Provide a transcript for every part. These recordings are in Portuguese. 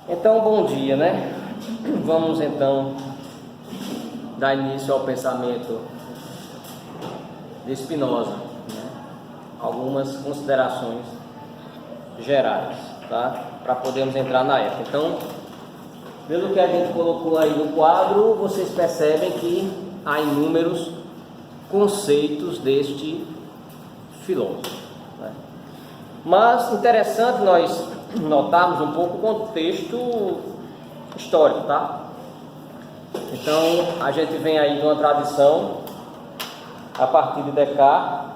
Então, bom dia, né? Vamos então dar início ao pensamento de Spinoza, né? Algumas considerações gerais, tá? Para podermos entrar na época. Então, pelo que a gente colocou aí no quadro, vocês percebem que há inúmeros conceitos deste filósofo, né? Mas interessante nós notarmos um pouco o contexto histórico, tá? Então, a gente vem aí de uma tradição a partir de Descartes,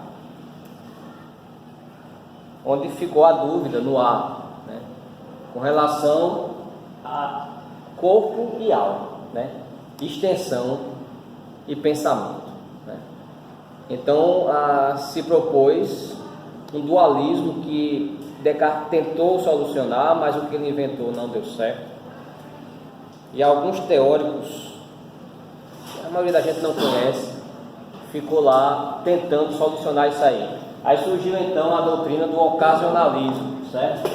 onde ficou a dúvida no ar, né? Com relação a corpo e alma, né? Extensão e pensamento, né? Então, se propôs um dualismo que Descartes tentou solucionar, mas o que ele inventou não deu certo. E alguns teóricos, a maioria da gente não conhece, ficou lá tentando solucionar isso aí. Aí surgiu então a doutrina do ocasionalismo, certo?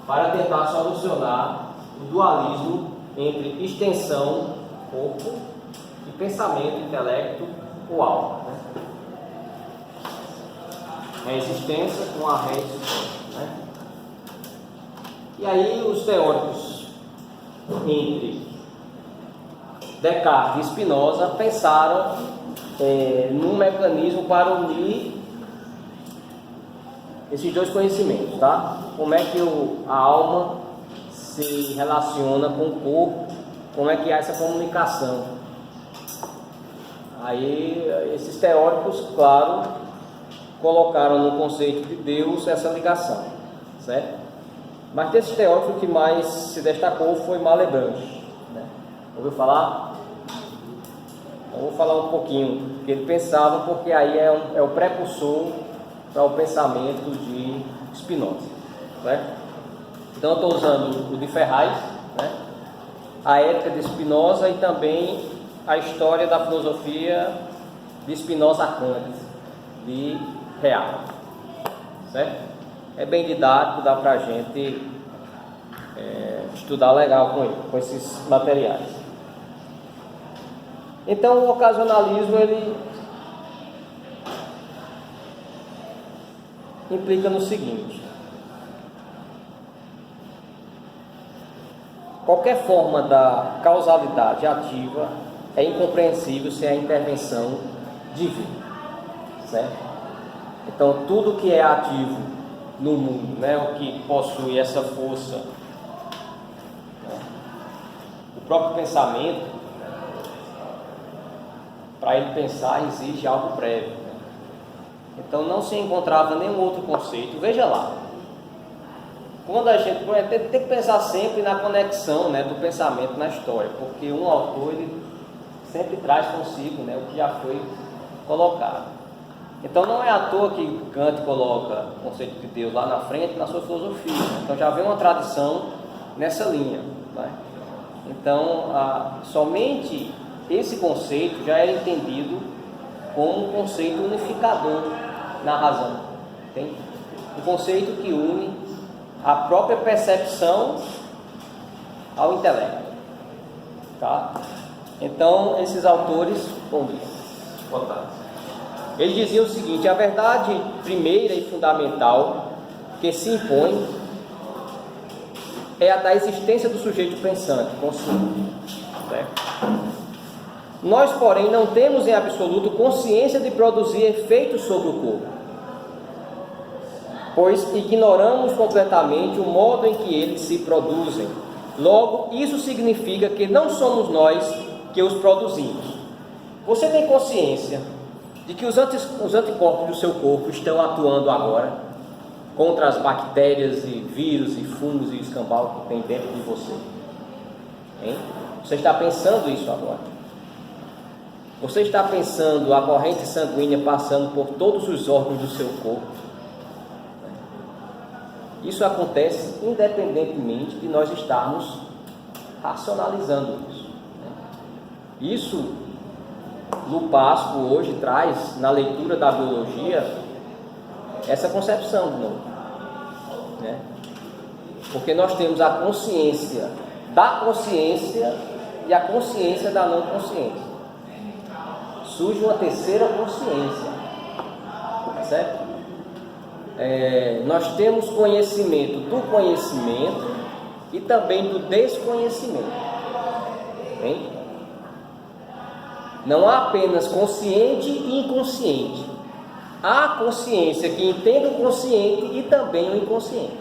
Para tentar solucionar o dualismo entre extensão, corpo, e pensamento, intelecto ou alma, né? Resistência com a resistência, né? E aí os teóricos entre Descartes e Spinoza pensaram num mecanismo para unir esses dois conhecimentos, tá? Como é que a alma se relaciona com o corpo, como é que há essa comunicação. Aí esses teóricos, claro, colocaram no conceito de Deus essa ligação, certo? Mas desses teóricos, o que mais se destacou foi Malebranche, né? Ouviu falar? Então, vou falar um pouquinho que ele pensava, porque aí é o precursor para o pensamento de Spinoza, certo? Então, eu estou usando o de Ferraz, né? A ética de Spinoza e também a história da filosofia de Spinoza a Kant, de Real, certo? É bem didático, dá para a gente estudar legal com esses materiais. Então, o ocasionalismo, ele implica no seguinte: qualquer forma da causalidade ativa é incompreensível sem a intervenção divina, certo? Então, tudo que é ativo no mundo, né, o que possui essa força, né, o próprio pensamento, para ele pensar exige algo prévio, né? Então, não se encontrava nenhum outro conceito. Veja lá, quando a gente tem que pensar sempre na conexão, né, do pensamento na história, porque um autor ele sempre traz consigo, né, o que já foi colocado. Então não é à toa que Kant coloca o conceito de Deus lá na frente na sua filosofia. Então já vem uma tradição nessa linha, né? Então somente esse conceito já é entendido como um conceito unificador na razão. Tem um conceito que une a própria percepção ao intelecto, tá? Então esses autores, bom dia, boa tarde. Ele dizia o seguinte: a verdade primeira e fundamental que se impõe é a da existência do sujeito pensante, consciente, certo? Nós, porém, não temos em absoluto consciência de produzir efeitos sobre o corpo, pois ignoramos completamente o modo em que eles se produzem. Logo, isso significa que não somos nós que os produzimos. Você tem consciência de que os anticorpos do seu corpo estão atuando agora contra as bactérias e vírus e fungos e escambau que tem dentro de você? Hein? Você está pensando isso agora? Você está pensando a corrente sanguínea passando por todos os órgãos do seu corpo? Isso acontece independentemente de nós estarmos racionalizando isso, né? Isso Lupasco hoje traz na leitura da biologia essa concepção de novo, né? Porque nós temos a consciência da consciência e a consciência da não consciência. Surge uma terceira consciência, tá certo? Nós temos conhecimento do conhecimento e também do desconhecimento. Bem? Não há apenas consciente e inconsciente. Há consciência que entende o consciente e também o inconsciente.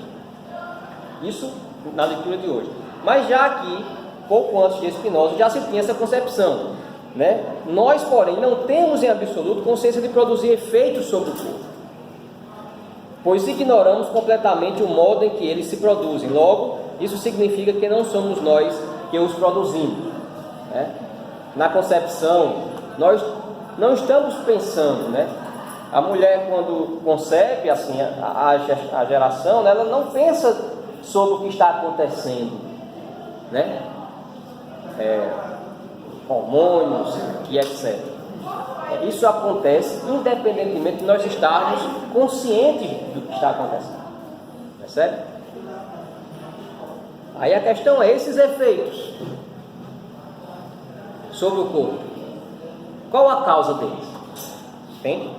Isso na leitura de hoje. Mas já aqui, pouco antes de Spinoza, já se tinha essa concepção, né? Nós, porém, não temos em absoluto consciência de produzir efeitos sobre o corpo, pois ignoramos completamente o modo em que eles se produzem. Logo, isso significa que não somos nós que os produzimos, né? Na concepção, nós não estamos pensando, né? A mulher, quando concebe assim, a geração, né, ela não pensa sobre o que está acontecendo, né? Hormônios e etc. Isso acontece independentemente de nós estarmos conscientes do que está acontecendo. Percebe? Aí a questão é esses efeitos sobre o corpo. Qual a causa deles? Entende?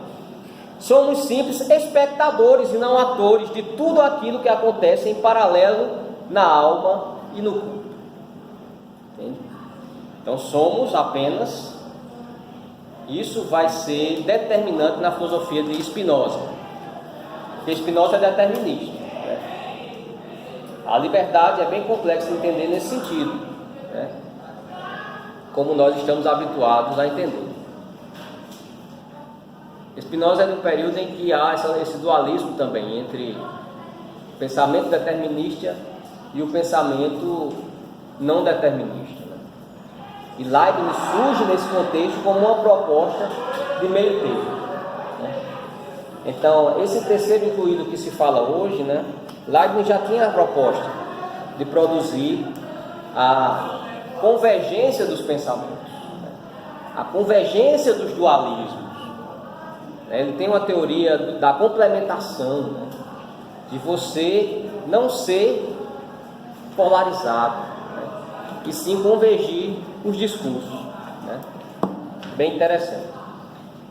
Somos simples espectadores e não atores de tudo aquilo que acontece em paralelo na alma e no corpo. Entende? Então somos apenas... Isso vai ser determinante na filosofia de Spinoza. Porque Spinoza é determinista, né? A liberdade é bem complexa de entender nesse sentido, né? Como nós estamos habituados a entender. Spinoza é de um período em que há esse dualismo também entre o pensamento determinista e o pensamento não determinista, né? E Leibniz surge nesse contexto como uma proposta de meio termo, né? Então, esse terceiro incluído que se fala hoje, né? Leibniz já tinha a proposta de produzir a convergência dos pensamentos, né? A convergência dos dualismos. Ele tem uma teoria da complementação, né? De você não ser polarizado, né? E sim convergir os discursos, né? Bem interessante.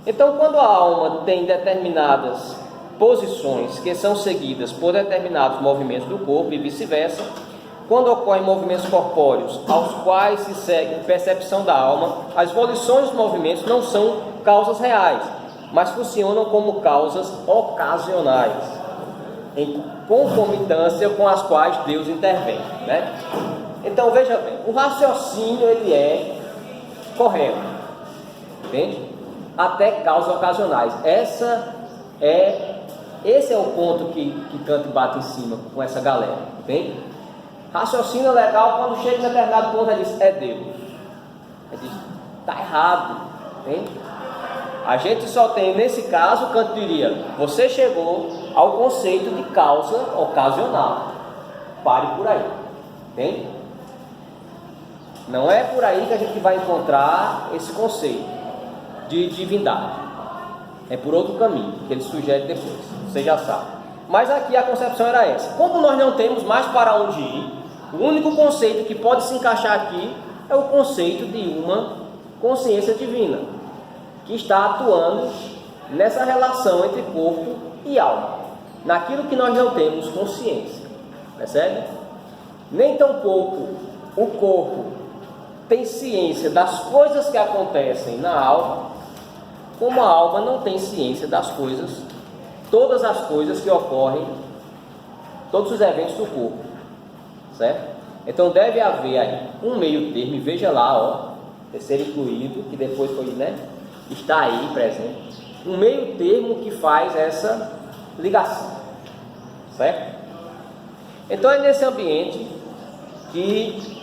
Então, quando a alma tem determinadas posições que são seguidas por determinados movimentos do corpo e vice-versa, quando ocorrem movimentos corpóreos aos quais se segue percepção da alma, as volições dos movimentos não são causas reais, mas funcionam como causas ocasionais, em concomitância com as quais Deus intervém, né? Então veja bem, o raciocínio ele é correto, entende? Até causas ocasionais. Esse é o ponto que Kant bate em cima com essa galera, entende? Raciocínio é legal quando chega em determinado ponto ele diz, é Deus. Ele diz, está errado, entende? A gente só tem, nesse caso, Kant diria, você chegou ao conceito de causa ocasional. Pare por aí, entende? Não é por aí que a gente vai encontrar esse conceito de divindade. É por outro caminho, que ele sugere depois, você já sabe. Mas aqui a concepção era essa. Como nós não temos mais para onde ir, o único conceito que pode se encaixar aqui é o conceito de uma consciência divina, que está atuando nessa relação entre corpo e alma, naquilo que nós não temos consciência, percebe? Nem tampouco o corpo tem ciência das coisas que acontecem na alma, como a alma não tem ciência das coisas, todas as coisas que ocorrem, todos os eventos do corpo, certo? Então deve haver aí um meio termo, e veja lá, ó, terceiro incluído, que depois foi, né? Está aí presente, um meio termo que faz essa ligação, certo? Então é nesse ambiente que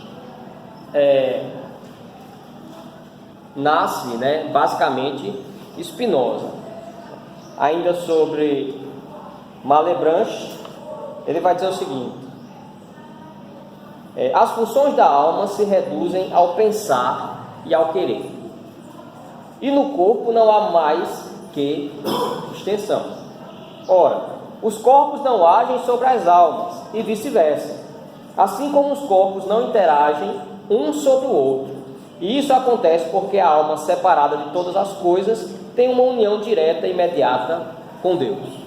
nasce, né, basicamente Spinoza. Ainda sobre Malebranche, ele vai dizer o seguinte: as funções da alma se reduzem ao pensar e ao querer, e no corpo não há mais que extensão. Ora, os corpos não agem sobre as almas, e vice-versa. Assim como os corpos não interagem um sobre o outro. E isso acontece porque a alma, separada de todas as coisas, tem uma união direta e imediata com Deus.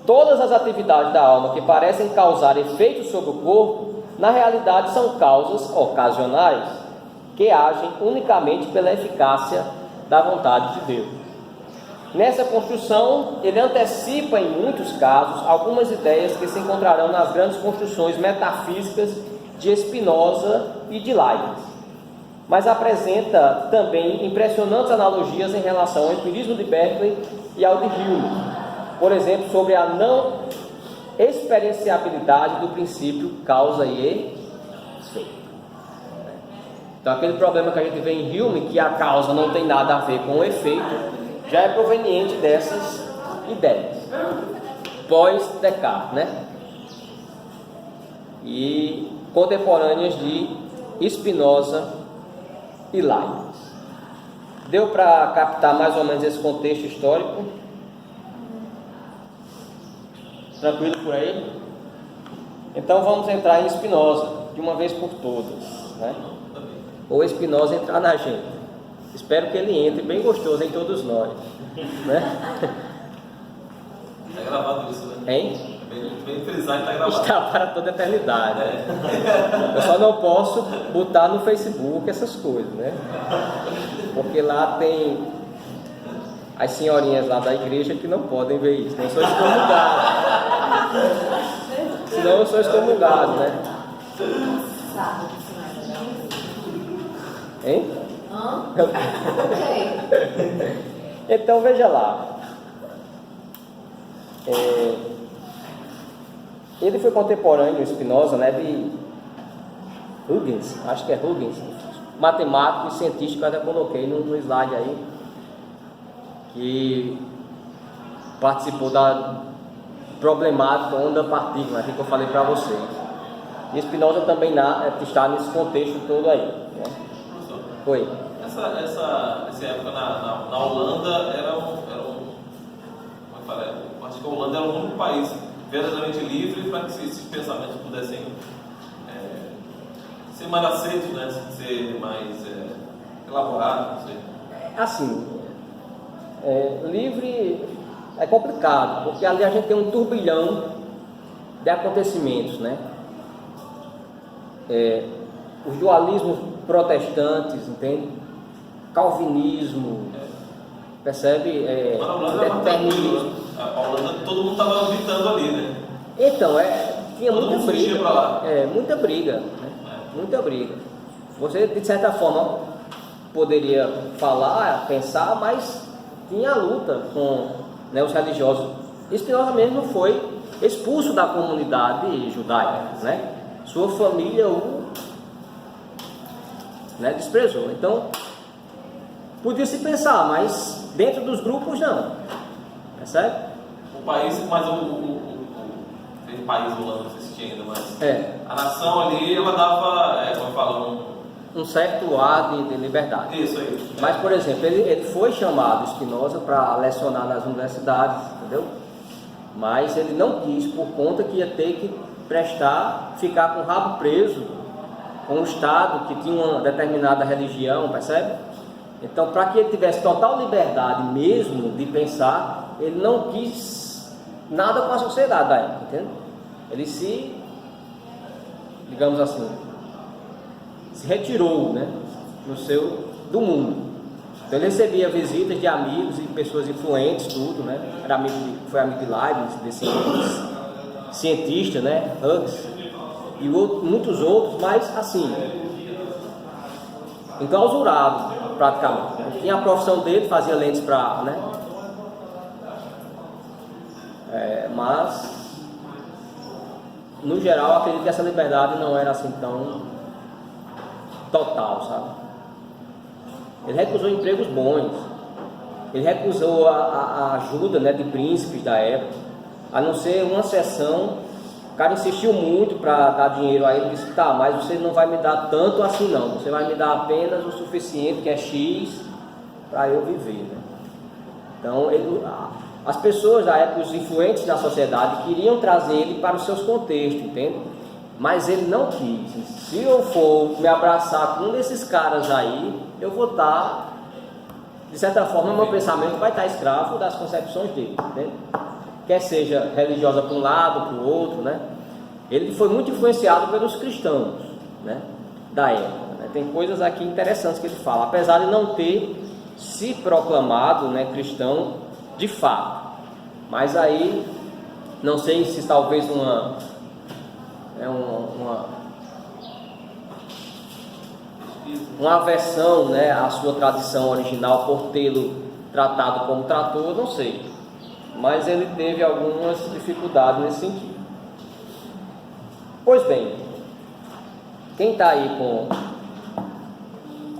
Todas as atividades da alma que parecem causar efeitos sobre o corpo, na realidade são causas ocasionais, que agem unicamente pela eficácia da vontade de Deus. Nessa construção, ele antecipa em muitos casos algumas ideias que se encontrarão nas grandes construções metafísicas de Spinoza e de Leibniz, mas apresenta também impressionantes analogias em relação ao empirismo de Berkeley e ao de Hume, por exemplo, sobre a não experienciabilidade do princípio causa e efeito. Então, aquele problema que a gente vê em Hume, que a causa não tem nada a ver com o efeito, já é proveniente dessas ideias pós-Descartes, né? E contemporâneas de Spinoza e Leibniz. Deu para captar mais ou menos esse contexto histórico? Tranquilo por aí? Então vamos entrar em Spinoza de uma vez por todas, né? Ou Spinoza entrar na gente. Espero que ele entre bem gostoso em todos nós, né? Está gravado isso, né? Hein? Bem frisado, está gravado. Está para toda a eternidade. Eu só não posso botar no Facebook essas coisas, né? Porque lá tem as senhorinhas lá da igreja que não podem ver isso. Senão eu sou excomungado. Senão eu sou excomungado, né? Hein? Então veja lá. Ele foi contemporâneo, Spinoza, né, de Huygens, acho que é Huygens, matemático e cientista, que eu até coloquei no slide aí, que participou da problemática onda-partícula, que eu falei para vocês. E Spinoza também está nesse contexto todo aí, né? Foi. Essa época na Holanda como é que fala? Acho que a Holanda era o único país verdadeiramente livre para que esses pensamentos pudessem ser mais aceitos, né? Ser mais elaborados, não sei. Assim, livre é complicado, porque ali a gente tem um turbilhão de acontecimentos, né? Os dualismos protestantes, entende? Calvinismo, percebe? Mas a Holanda era Determinismo. a Holanda, todo mundo estava gritando ali, né? Então, tinha Todo muita mundo fugia briga. pra lá. Muita briga, né? Muita briga. Você, de certa forma, poderia falar, pensar, mas tinha luta com, né, os religiosos. Spinoza mesmo foi expulso da comunidade judaica, né? Sua família desprezou. Então, podia se pensar, mas dentro dos grupos não. Percebe? O país, mas tem país Holanda, não sei se tinha ainda, mas a nação ali, ela dava, como falam, um certo ar de liberdade. Isso aí. Mas, por exemplo, ele foi chamado, Spinoza, para lecionar nas universidades, entendeu? Mas ele não quis, por conta que ia ter que ficar com o rabo preso com um Estado que tinha uma determinada religião, percebe? Então, para que ele tivesse total liberdade mesmo de pensar, ele não quis nada com a sociedade da época, entende? Ele digamos assim, se retirou, né, do mundo. Então, ele recebia visitas de amigos e pessoas influentes, tudo, né? Foi amigo de Leibniz, desse cientista, né, Hughes, e muitos outros, mas assim, enclausurado praticamente. Ele tinha a profissão dele, fazia lentes para, né? Mas no geral, acredito que essa liberdade não era assim tão total, sabe? Ele recusou empregos bons, ele recusou a ajuda, né, de príncipes da época, a não ser uma sessão. O cara insistiu muito para dar dinheiro a ele, disse: tá, mas você não vai me dar tanto assim não, você vai me dar apenas o suficiente, que é X, para eu viver, né? Então, as pessoas da época, os influentes da sociedade, queriam trazer ele para os seus contextos, entende? Mas ele não quis. Se eu for me abraçar com um desses caras aí, eu vou estar, de certa forma, meu pensamento vai estar escravo das concepções dele, né? Quer seja religiosa para um lado, para o outro, né? Ele foi muito influenciado pelos cristãos, né, da época, né? Tem coisas aqui interessantes que ele fala, apesar de não ter se proclamado, né, cristão de fato. Mas aí, não sei se talvez uma aversão, né, à sua tradição original por tê-lo tratado como tratou, não sei. Mas ele teve algumas dificuldades nesse sentido. Pois bem, quem está aí com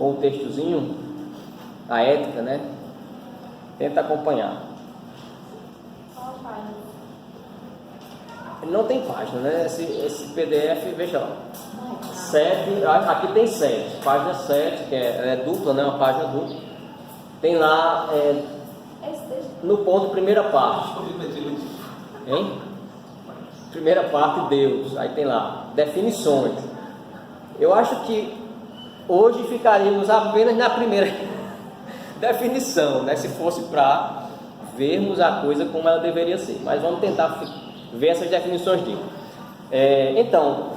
o textozinho, a ética, né? Tenta acompanhar. Não tem página, né? Esse PDF, veja lá. 7, aqui tem 7, página 7, que é dupla, né? Uma página dupla. Tem lá, no ponto, primeira parte. Hein? Primeira parte, Deus. Aí tem lá, definições. Eu acho que hoje ficaríamos apenas na primeira definição, né? Se fosse para vermos a coisa como ela deveria ser. Mas vamos tentar ver essas definições dele. Então,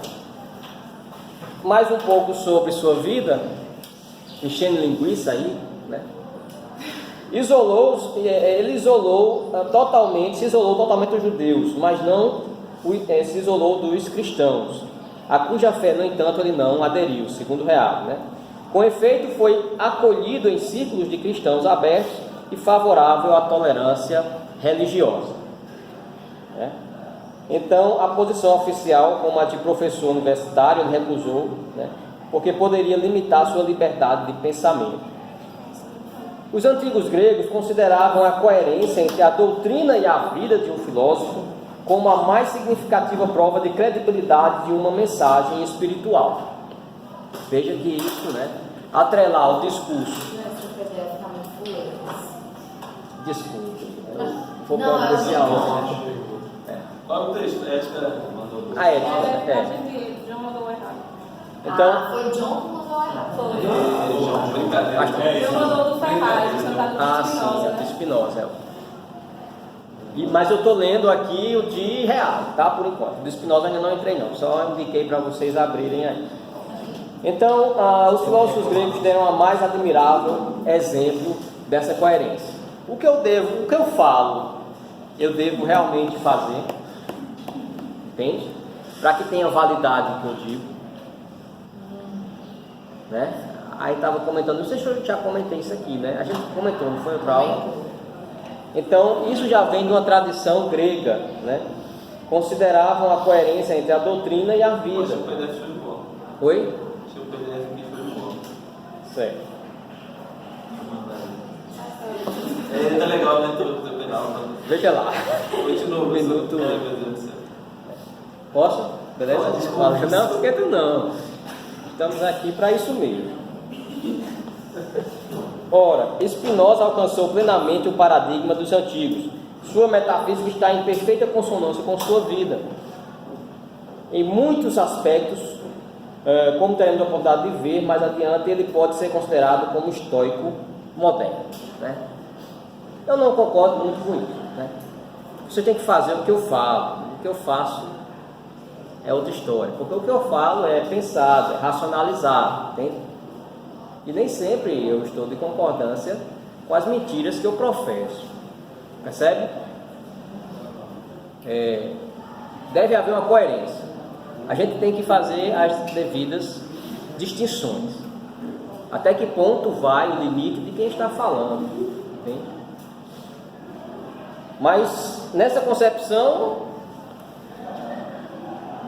mais um pouco sobre sua vida, enchendo linguiça aí, né? Ele se isolou totalmente dos judeus, mas não se isolou dos cristãos, a cuja fé, no entanto, ele não aderiu, segundo Reale, né? Com efeito, foi acolhido em círculos de cristãos abertos e favorável à tolerância religiosa, né? Então, a posição oficial, como a de professor universitário, ele recusou, né? Porque poderia limitar sua liberdade de pensamento. Os antigos gregos consideravam a coerência entre a doutrina e a vida de um filósofo como a mais significativa prova de credibilidade de uma mensagem espiritual. Veja que isso, né? Atrelar o discurso. Desculpe, vou providenciar hoje. Qual o texto? Ética mandou. A ética, John mandou errado. Então, foi o John que mandou errado. João, brincadeira. John mandou do Ferraz, do Spinoza, sim, do Spinoza. Mas eu estou lendo aqui o de Reale, tá? Por enquanto. Do Spinoza ainda não entrei não, só indiquei para vocês abrirem aí. Então, os filósofos gregos deram a mais admirável exemplo dessa coerência. O que eu falo, eu devo realmente fazer, entende? Para que tenha validade o que eu digo, né? Aí estava comentando, não sei se eu já comentei isso aqui, né? A gente comentou, não foi outra aula? Então, isso já vem de uma tradição grega, né? Consideravam a coerência entre a doutrina e a vida. Seu PDF foi bom. Oi? Seu PDF aqui foi bom. Certo. Tá legal, né? Teu penal. Veja lá. Continua. Minuto. Meu Deus do céu. Posso? Beleza? Pode. Fala. Não, esquenta não. Estamos aqui para isso mesmo. Ora, Spinoza alcançou plenamente o paradigma dos antigos. Sua metafísica está em perfeita consonância com sua vida. Em muitos aspectos, como teremos a oportunidade de ver mais adiante, ele pode ser considerado como estoico moderno, né? Eu não concordo muito com isso, né? Você tem que fazer o que eu falo, o que eu faço é outra história, porque o que eu falo é pensado, é racionalizado, entende? E nem sempre eu estou de concordância com as mentiras que eu professo, percebe? Deve haver uma coerência. A gente tem que fazer as devidas distinções. Até que ponto vai o limite de quem está falando, entende? Mas nessa concepção,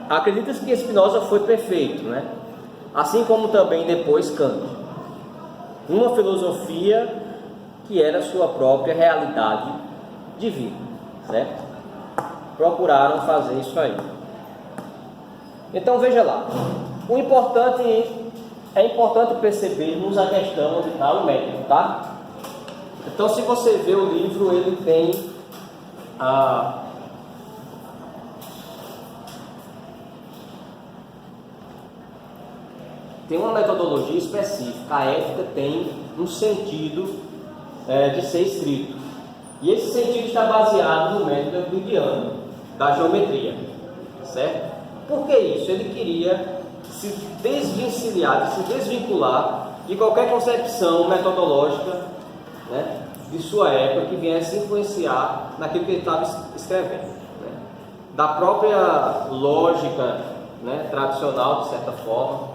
acredita-se que Spinoza foi perfeito, né? Assim como também depois Kant. Uma filosofia que era sua própria realidade de vida, certo? Procuraram fazer isso aí. Então veja lá, é importante percebermos a questão onde está o método, tá? Então, se você vê o livro, ele tem tem uma metodologia específica. A ética tem um sentido de ser escrito. E esse sentido está baseado no método euclidiano da geometria, certo? Por que isso? Ele queria se desvencilhar, se desvincular de qualquer concepção metodológica, né, de sua época que viesse influenciar naquilo que ele estava escrevendo, né, da própria lógica, né, tradicional, de certa forma,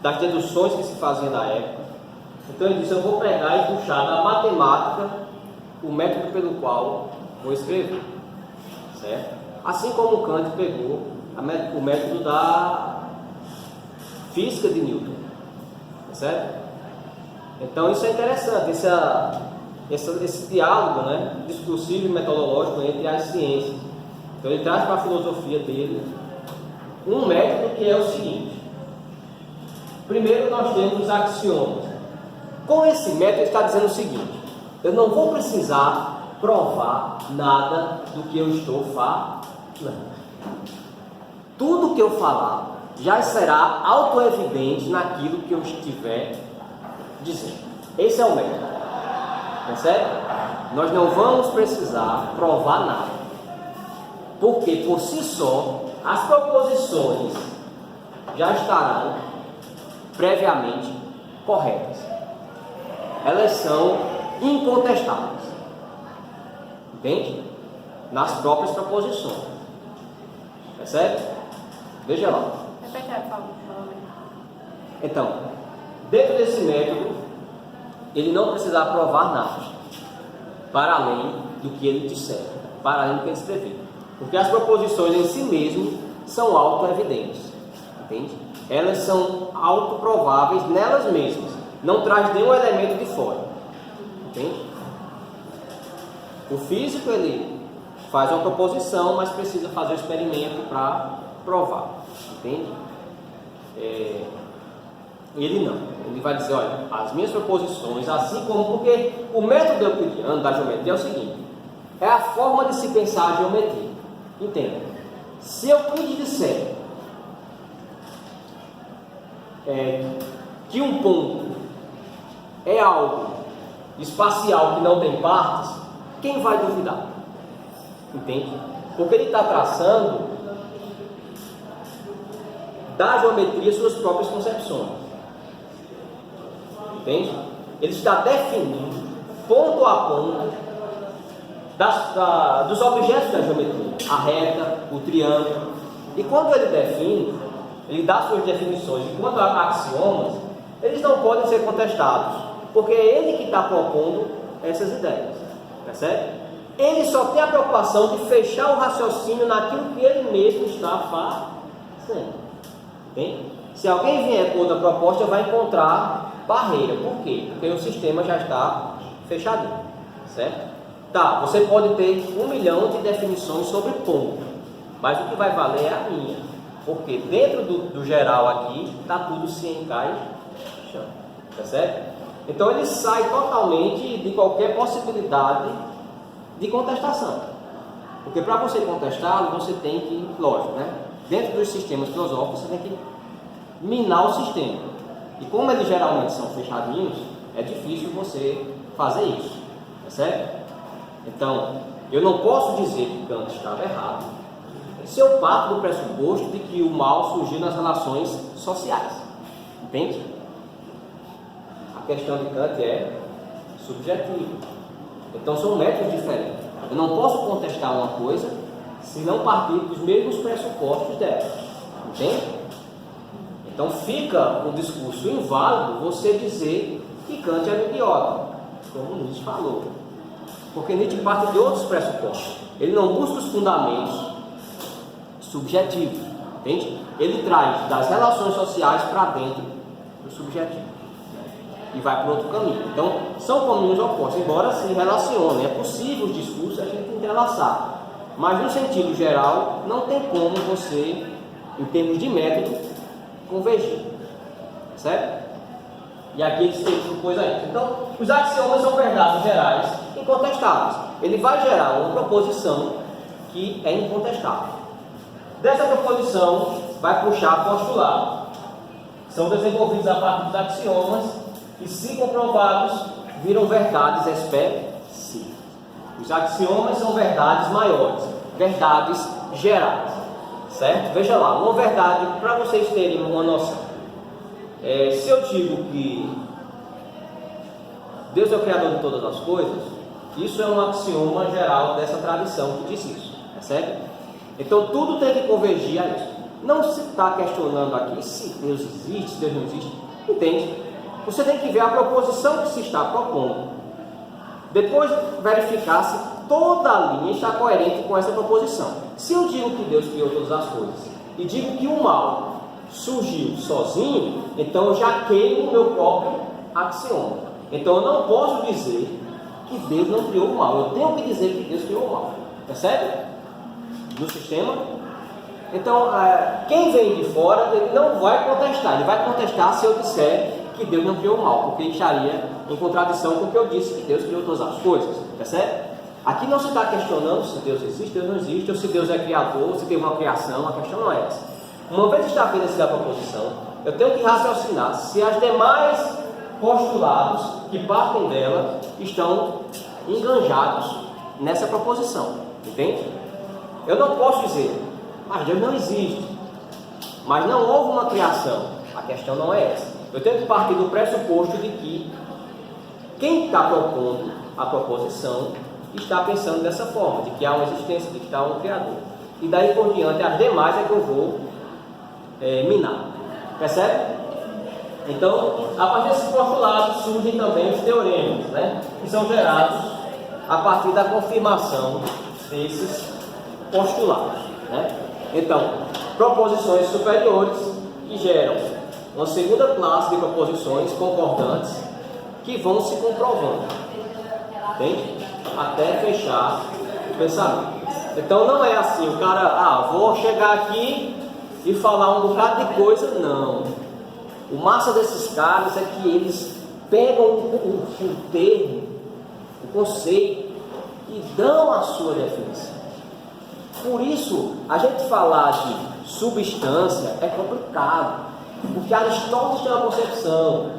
das deduções que se faziam na época. Então ele disse: eu vou pegar e puxar da matemática o método pelo qual vou escrever, certo? Assim como Kant pegou o método da física de Newton, certo? Então isso é interessante, esse diálogo, né, discursivo e metodológico entre as ciências. Então ele traz para a filosofia dele um método que é o seguinte: primeiro nós temos os axiomas. Com esse método ele está dizendo o seguinte: eu não vou precisar provar nada do que eu estou falando. Tudo que eu falar já será autoevidente naquilo que eu estiver dizendo. Esse é o método. Percebe? Nós não vamos precisar provar nada, porque por si só as proposições já estarão previamente corretas. Elas são incontestáveis, entende? Nas próprias proposições. Percebe? Veja lá. Repete aí, por favor. Então, dentro desse método, ele não precisará provar nada para além do que ele disser, para além do que ele escrever, porque as proposições em si mesmas são autoevidentes, entende? Elas são autoprováveis nelas mesmas, não traz nenhum elemento de fora, entende? O físico, ele faz uma proposição, mas precisa fazer o experimento para provar, entende? Ele não, ele vai dizer: olha, as minhas proposições, assim como, porque o método euclidiano da geometria é o seguinte: é a forma de se pensar a geometria. Entenda, se Euclides disser que um ponto é algo espacial que não tem partes, quem vai duvidar? Entende? Porque ele está traçando da geometria suas próprias concepções. Entende? Ele está definindo ponto a ponto dos objetos da geometria, a reta, o triângulo. E quando ele define, ele dá suas definições. E quando há axiomas, eles não podem ser contestados, porque é ele que está propondo essas ideias. Percebe? Ele só tem a preocupação de fechar o raciocínio naquilo que ele mesmo está fazendo. Bem? Se alguém vier com outra proposta, vai encontrar barreira. Por quê? Porque o sistema já está fechadinho, certo? Tá, você pode ter 1 milhão de definições sobre ponto, mas o que vai valer é a minha, porque dentro do geral aqui está tudo se encaixando, percebe? Então ele sai totalmente de qualquer possibilidade de contestação, porque para você contestá-lo, você tem que, lógico, né? Dentro dos sistemas filosóficos, você tem que minar o sistema, e como eles geralmente são fechadinhos, é difícil você fazer isso, percebe? Então, eu não posso dizer que Kant estava errado se eu parto do pressuposto de que o mal surgiu nas relações sociais, entende? A questão de Kant é subjetiva. Então são métodos diferentes. Eu não posso contestar uma coisa se não partir dos mesmos pressupostos dela, entende? Então fica um discurso inválido você dizer que Kant era idiota, como Nietzsche falou, porque Nietzsche parte de outros pressupostos. Ele não busca os fundamentos subjetivos, entende? Ele traz das relações sociais para dentro do subjetivo e vai para outro caminho. Então, são caminhos opostos, embora se relacionem. É possível os discursos a gente entrelaçar, mas no sentido geral, não tem como você, em termos de método, convergir, certo? E aqui eles têm coisa aí. Então, os axiomas são verdades gerais incontestáveis. Ele vai gerar uma proposição que é incontestável. Dessa proposição vai puxar postulado. são desenvolvidos a partir dos axiomas que, se comprovados, viram verdades específicas. Os axiomas são verdades maiores, verdades gerais, certo? Veja lá, uma verdade, para vocês terem uma noção. Se eu digo que Deus é o Criador de todas as coisas, isso é um axioma geral dessa tradição que diz isso, percebe? Então tudo tem que convergir a isso. Não se está questionando aqui se Deus existe, se Deus não existe, entende? Você tem que ver a proposição que se está propondo. Depois verificar se toda a linha está coerente com essa proposição. Se eu digo que Deus criou todas as coisas e digo que o mal surgiu sozinho, então eu já queimo o meu próprio axioma. Então eu não posso dizer que Deus não criou o mal. Eu tenho que dizer que Deus criou o mal. Percebe? No sistema. Então, quem vem de fora, ele não vai contestar. Ele vai contestar se eu disser que Deus não criou o mal, porque ele estaria em contradição com o que eu disse, que Deus criou todas as coisas. Percebe? Aqui não se está questionando se Deus existe, Deus não existe, ou se Deus é criador, se tem uma criação. A questão não é essa. Uma vez estabelecida a proposição, eu tenho que raciocinar se as demais postulados que partem dela estão enganjados nessa proposição, entende? Eu não posso dizer, mas Deus não existe, mas não houve uma criação. A questão não é essa. Eu tenho que partir do pressuposto de que quem está propondo a proposição está pensando dessa forma, de que há uma existência, de que há um Criador. E daí por diante, as demais é que eu vou minar. Percebe? Então, a partir desses postulados surgem também os teoremas, né? Que são gerados a partir da confirmação desses postulados, né? Então, proposições superiores que geram uma segunda classe de proposições concordantes que vão se comprovando, entende? Até fechar o pensamento. Então não é assim, o cara, vou chegar aqui e falar um bocado de coisa, não. O massa desses caras é que eles pegam o termo, o conceito e dão a sua definição. Por isso, a gente falar de substância é complicado, porque Aristóteles tem uma concepção,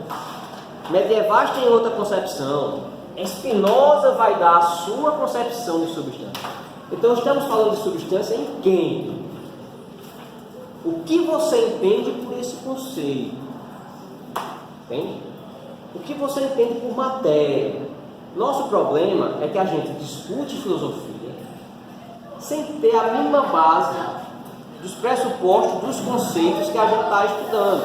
medievais têm outra concepção, Spinoza vai dar a sua concepção de substância. Então estamos falando de substância em quem? O que você entende por esse conceito? Entende? O que você entende por matéria? Nosso problema é que a gente discute filosofia sem ter a mínima base dos pressupostos, dos conceitos que a gente está estudando.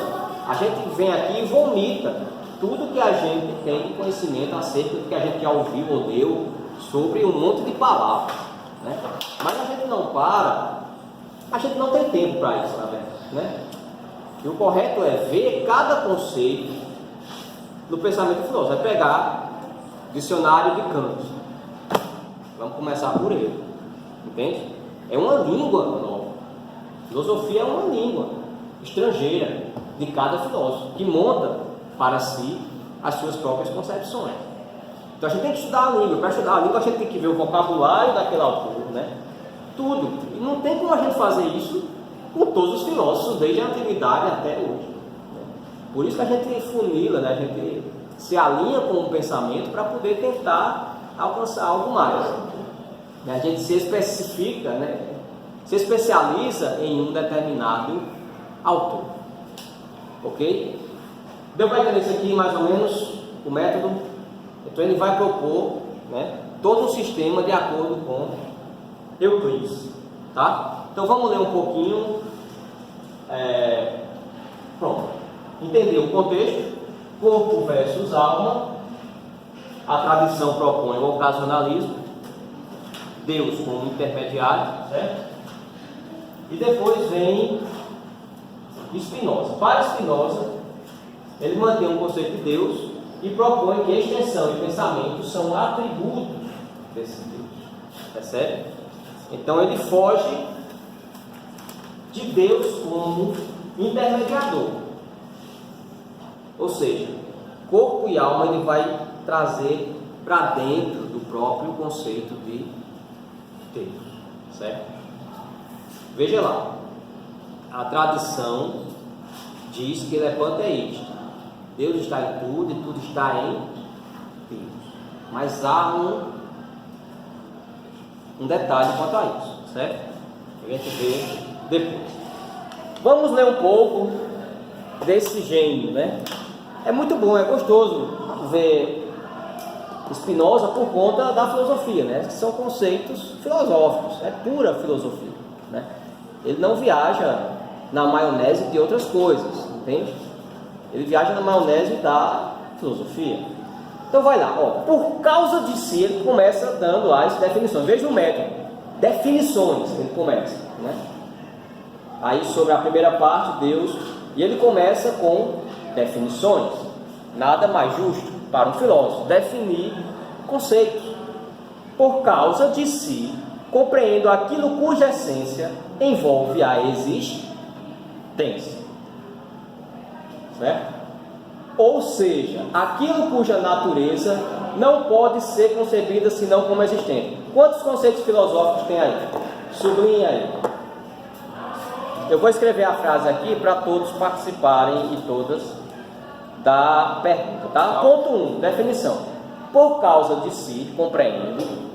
A gente vem aqui e vomita tudo que a gente tem de conhecimento acerca do que a gente já ouviu ou leu sobre um monte de palavras, né? Mas a gente não para, a gente não tem tempo para isso, na verdade, né? E o correto é ver cada conceito no pensamento filosófico, é pegar dicionário de Kant. Vamos começar por ele, entende? É uma língua nova. Filosofia é uma língua estrangeira de cada filósofo, que monta para si as suas próprias concepções. Então a gente tem que estudar a língua. Para estudar a língua a gente tem que ver o vocabulário daquele autor, né? Tudo. E não tem como a gente fazer isso com todos os filósofos, desde a antiguidade até hoje. Por isso que a gente funila, né? A gente se alinha com o pensamento para poder tentar alcançar algo mais. A gente se especifica, né? Se especializa em um determinado autor. Ok? Deu para entender isso aqui mais ou menos, o método? Então ele vai propor, né, todo um sistema de acordo com Euclides. Tá? Então vamos ler um pouquinho. Pronto. Entendeu o contexto? Corpo versus alma. A tradição propõe o ocasionalismo. Deus como intermediário, certo? E depois vem Spinoza. Para Spinoza, ele mantém um conceito de Deus e propõe que a extensão e pensamento são atributos desse Deus. Percebe? Então ele foge de Deus como intermediador. Ou seja, corpo e alma ele vai trazer para dentro do próprio conceito de Deus. Certo? Veja lá. A tradição diz que ele é panteísta. Deus está em tudo e tudo está em Deus. Mas há um detalhe quanto a isso, certo? A gente vê depois. Vamos ler um pouco desse gênio, né? É muito bom, é gostoso ver Spinoza por conta da filosofia, né? Que são conceitos filosóficos, é pura filosofia, né? Ele não viaja na maionese de outras coisas, entende? Ele viaja na maionese da filosofia. Então vai lá, ó. Por causa de si, ele começa dando as definições. Veja o método, definições, ele começa, né? Aí sobre a primeira parte, Deus, e ele começa com definições. Nada mais justo para um filósofo definir conceitos. Por causa de si, compreendo aquilo cuja essência envolve a existência, certo? Ou seja, aquilo cuja natureza não pode ser concebida senão como existente. Quantos conceitos filosóficos tem aí? Sublinhe aí. Eu vou escrever a frase aqui para todos participarem e todas da pergunta, tá? Ponto 1, definição. Por causa de si, compreendo